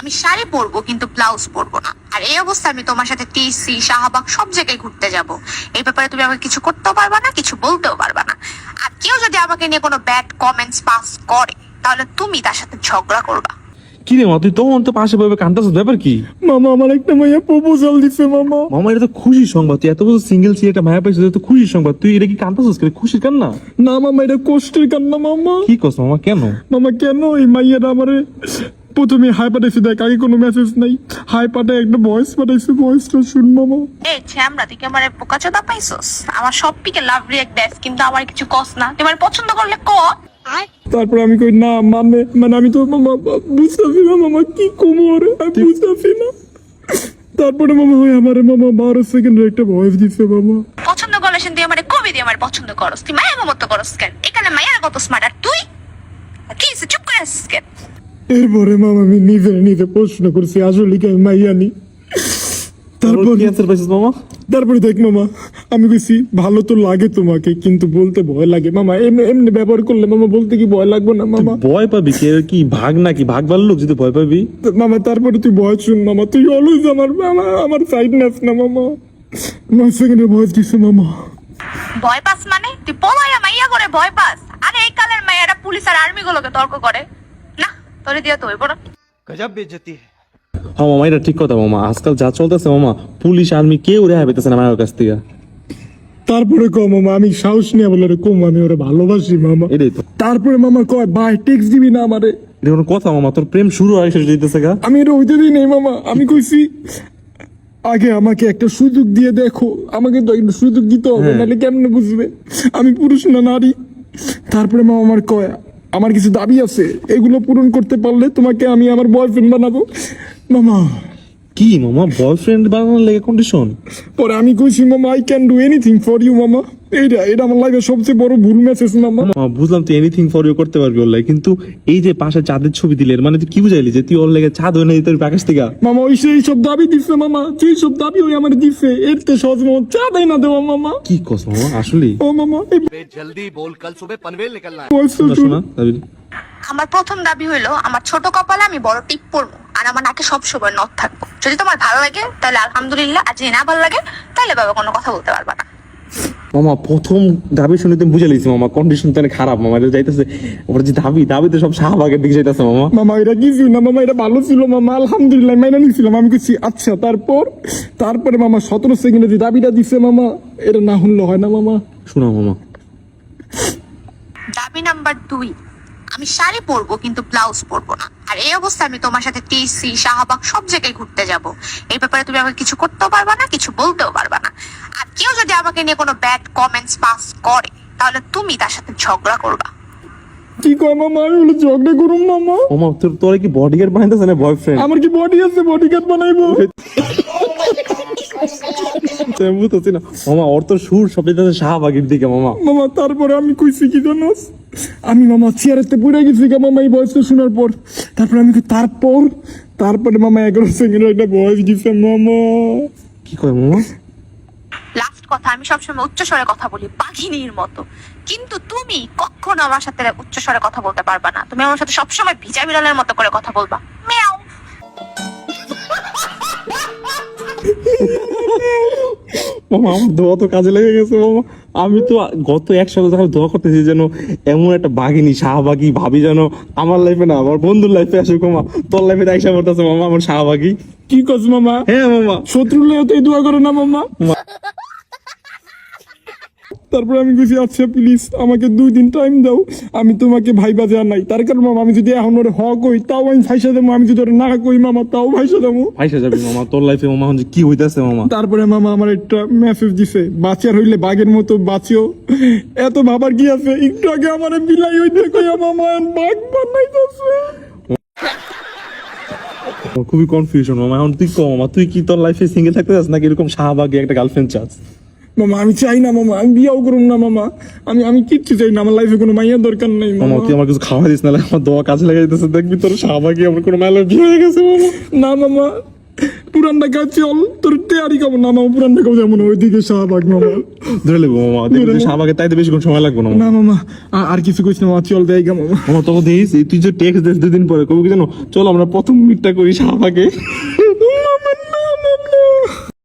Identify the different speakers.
Speaker 1: আমি শাড়ি পরবো কিন্তু ব্লাউজ পরবো না। আর এই অবস্থায় আমি তোমার সাথে টিসি শাহবাগ সব জায়গায় ঘুরতে যাব। এই ব্যাপারে তুমি আমাকে কিছু করতেও পারবা না, কিছু বলতেও পারবা না। আর কেউ যদি আমাকে নিয়ে কোনো ব্যাড কমেন্টস পাস করে তাহলে তুমি তার সাথে ঝগড়া করবা।
Speaker 2: কি রে মা, তুই তখন তো পাশে বসে কান্দাস, ব্যাপার কি?
Speaker 3: মামা আমার একটা মাইয়া প্রপোজাল দিছে মামা।
Speaker 2: মামা এটা তো খুশির সংবাদ, তুই এত বছর সিঙ্গেল ছিলি, একটা মায়া পাইছিস, এটা তো খুশির সংবাদ। তুই এটা কি কান্দাস করে খুশির কান্না?
Speaker 3: না মামা এটা কষ্টের কান্না মামা।
Speaker 2: কি কস মামা, কেন?
Speaker 3: মামা কেন এই মাইয়াটা আমারে প্রথমে হাই পাঠাইছে, দেখ আগে কোনো মেসেজ নাই, হাই পাঠায় একটা ভয়েস পাঠাইছে, ভয়েসটা শুন মামা।
Speaker 1: এই ছ্যামরা, তুই কি আমার বোকাচোদা পাইছস? আমার সব পিকে লাভ রিঅ্যাক্ট দেস কিন্তু আমার কিছু কস না। তুই আমার পছন্দ করলে ক।
Speaker 3: তারপর আমি কই না মানে আমি তো মামা বুঝতেছি না মামা কি কোমর, আমি বুঝতেছি না। তারপরে মামা হয় আমার মামা 12 সেকেন্ডের একটা ভয়েস দিছে মামা।
Speaker 1: পছন্দ করলে সেন তুই আমার কবি দিয়ে আমার পছন্দ করস, তুই মায়া মতো করস কেন? এখানে মায়া কত স্মার্ট আর তুই কি চুপ করে আসিস কেন?
Speaker 3: এরপরে মামা আমি নিজে প্রশ্ন করছি আসলে কি আমি মাইয়া নি। তারপর
Speaker 2: কি অ্যানসার পাইছিস মামা?
Speaker 3: তারপরে দেখ মামা আমি কইছি ভালো তো লাগে তোমাকে কিন্তু বলতে ভয় লাগে মামা। এমনি ব্যবহার করলে মামা বলতে কি ভয় লাগবে না মামা?
Speaker 2: ভয় পাবি কি? কি ভাগ নাকি? ভাগ ভালো লোক যদি ভয় পাবি?
Speaker 3: মামা তারপরে তুই ভয় শুন মামা, তুই অলওয়েজ আমার সাইড নাস না মামা। 9 সেকেন্ডের ভয়েস দিছে মামা।
Speaker 1: ভয় পাস মানে তুই পলায়া মাইয়া করে ভয় পাস? আরে এই কালের মাইয়ারা পুলিশ আর আর্মি গুলোকে তর্ক করে না, তোরে দিয়া তো হইব না।
Speaker 4: गजब बेइज्जती है।
Speaker 2: হ্যাঁ মামা, এটা ঠিক কথা মামা। আজকাল যা চলতেছে মামা, পুলিশ আর্মি কেউ রেহাই পেতেছে না মায়ের কাছ থেকে।
Speaker 3: তারপরে কম মামা আমি সাহস নিয়ে বলে রে কম আমি ওরা ভালোবাসি মামা।
Speaker 2: এটাই তো,
Speaker 3: তারপরে মামা কয় ভাই টেক্সট দিবি না আমারে?
Speaker 2: এটা কোনো কথা মামা? তোর প্রেম শুরু হয় শেষ যেতেছে গা।
Speaker 3: আমি এটা হইতে দিই নেই মামা। আমি কইছি আগে আমাকে একটা সুযোগ দিয়ে দেখো, আমাকে তো একটা সুযোগ দিতে হবে,
Speaker 2: হ্যাঁ।
Speaker 3: নাহলে কেমনে বুঝবে আমি পুরুষ না নারী। তারপরে মামা আমার কয় আমার কিছু দাবি আছে, এগুলো পূরণ করতে পারলে তোমাকে আমি আমার বয়ফ্রেন্ড বানাবো মামা।
Speaker 2: কি মামা, বয়ফ্রেন্ড বানানোর লেগে কন্ডিশন?
Speaker 3: পরে আমি কইছি মামা I can do anything for you মামা। এটা আমার লাইফের সবচেয়ে বড় ভুল মেসেজ মামা।
Speaker 2: মামা বুঝলাম তুই এনিথিং ফর ইউ করতে পারবি ওর লাগে, কিন্তু এই যে পাশে চাঁদের ছবি দিলে, এর মানে তুই কি বুঝাইলি যে তুই ওর লেগে চাঁদ হয়ে দিতে পারবি আকাশ থেকে?
Speaker 3: মামা ওই সেই সব দাবি দিচ্ছে মামা, যেই সব দাবি ওই আমার দিচ্ছে, এর তো সহজ মামা চা দেয় না দেওয়া মামা।
Speaker 2: কি কস মামা আসলে?
Speaker 3: ও মামা এই
Speaker 4: जल्दी बोल, कल सुबह पनवेल निकलना है।
Speaker 3: বয়সটা
Speaker 2: শোনা
Speaker 3: শুন।
Speaker 2: শোনা দাবি।
Speaker 1: আমার প্রথম দাবি হইলো আমার ছোট কপালে আমি বড় টিপ পরবো আর আমার নাকে সবসময় নথ থাকবো। যদি তোমার ভালো লাগে তাহলে আলহামদুলিল্লাহ, আর যদি না ভালো লাগে তাহলে বাবা কোনো কথা বলতে পারবা না।
Speaker 2: মামা প্রথম দাবি শুনে তুমি বুঝে লিছি মামা, কন্ডিশন তো অনেক খারাপ মামা। এটা যাইতেছে ওপরে যে দাবিতে সব শাহবাগের দিকে যাইতেছে মামা।
Speaker 3: মামা এটা কিছু না মামা, এটা ভালো ছিল মামা, আলহামদুলিল্লাহ মাইনা নিছিলাম। আমি কিছু আচ্ছা তারপরে মামা 17 সেকেন্ডে যে দাবিটা দিছে মামা, এটা না শুনলে হয় না মামা।
Speaker 2: শোনা মামা,
Speaker 1: দাবি নাম্বার 2, আমি শাড়ি পরবো কিন্তু ব্লাউজ পরবো না। আর এই অবস্থায় আমি তোমার সাথে টিসি শাহবাগ সব জায়গায় ঘুরতে যাব। এই ব্যাপারে তুমি আমাকে কিছু করতেও পারবা না, কিছু বলতেও পারবা না। আর কেউ যদি আমাকে নিয়ে কোনো ব্যাড কমেন্টস পাস করে তাহলে তুমি তার সাথে ঝগড়া করবা।
Speaker 3: কি কয় মামা আমি বলে ঝগড়া করুম মামা?
Speaker 2: মামা তোর কি বডিগার্ড বানাইতেছে না বয়ফ্রেন্ড?
Speaker 3: আমার কি বডি আছে, বডিগার্ড বানাইবো?
Speaker 2: বুঝতেছি না মামা, ওর তো সুর সব যেতেছে শাহবাগের দিকে মামা।
Speaker 3: মামা তারপরে আমি কইছি কি জানোস, আমি মামা চেয়ারেতে পড়ে গেছি গা মামা এই ভয়েসটা শোনার পর। তারপরে আমি কই তারপরে মামা 11 সেকেন্ডের একটা ভয়েস দিছে মামা।
Speaker 2: কি কয় মামা?
Speaker 1: লাস্ট কথা, আমি সবসময় উচ্চস্বরে কথা বলি বাঘিনীর মতো, কিন্তু তুমি কখনো আমার সাথে উচ্চস্বরে কথা বলতে পারবা না। তুমি আমার সাথে সবসময় ভিজা বিড়ালের মতো করে কথা বলবা, মিয়াও।
Speaker 2: মামা আমার দোয়া তো কাজে লেগে গেছে মামা। আমি তো গত 1 সপ্তাহ ধরে দোয়া করতেছি যেন এমন একটা বাঘিনী শাহবাগী ভাবি যেন আমার লাইফে না আমার বন্ধুর লাইফে আসুক মামা। তোর লাইফে আইসা পড়তেছে মামা আমার শাহবাগী।
Speaker 3: কি কস মামা?
Speaker 2: হ্যাঁ মামা।
Speaker 3: শত্রুর লাগে তো এই দোয়া করে না মামা। তারপর আমি কইছি আচ্ছা প্লিজ আমাকে 2 দিন টাইম দাও, আমি তোমাকে ভাইবা জানাই। তার কারণ মামা আমি যদি এখন ওরে কই তাও আমি ফাইসা দেবো, আমি যদি ওরে না কই মামা তাও ফাইসা দেবো।
Speaker 2: আইসা যাবি মামা তোর লাইফে মামা, এখন যে কি হইতাছে মামা।
Speaker 3: তারপরে মামা আমার একটা মেসেজ দিছে, বাচ্চার হইলে বাঘের মতো বাঁচিও। এত ভাবার কি আছে, একটু আগে আমার বিলাই হইতে কইয়া মামা বাঘ বানাইতেছে।
Speaker 2: খুবই কনফিউশন মামা। এখন তুই কম মামা, তুই কি তোর লাইফে সিঙ্গেল থাকতে চাস নাকি এরকম শাহবাগী একটা গার্লফ্রেন্ড চাস?
Speaker 3: মামা আমি চাই না মামা, আমি বিয়াও করুম না মামা, আমি কিচ্ছু চাই না, আমার লাইফে কোনো মাইয়ার দরকার নেই
Speaker 2: মামা
Speaker 3: মামা।
Speaker 2: তুই আমার কিছু খাওয়া দিস, নাহলে আমার দোয়া কাজে লেগে যেতেছে। দেখবি তোর শাহবাগী আমার কোনো মেলা বিয়ে হয়ে গেছে মামা।
Speaker 3: না মামা পুরান ঢাকা চল তোর তেয়ারি কেমন না মামা পুরান ঢাকা যেমন ওইদিকে শাহবাগ মামা
Speaker 2: ধরে লেবো মামা দেখবি শাহবাগে তাইতে বেশিক্ষণ সময় লাগবে না
Speaker 3: না মামা আর কিছু কইস না মামা চল দেয় মামা
Speaker 2: মামা তোকে দিস তুই যে টেক্সট দিস 2 দিন পরে কবি কি জানো চল আমরা প্রথম মিটটা করি শাহবাগে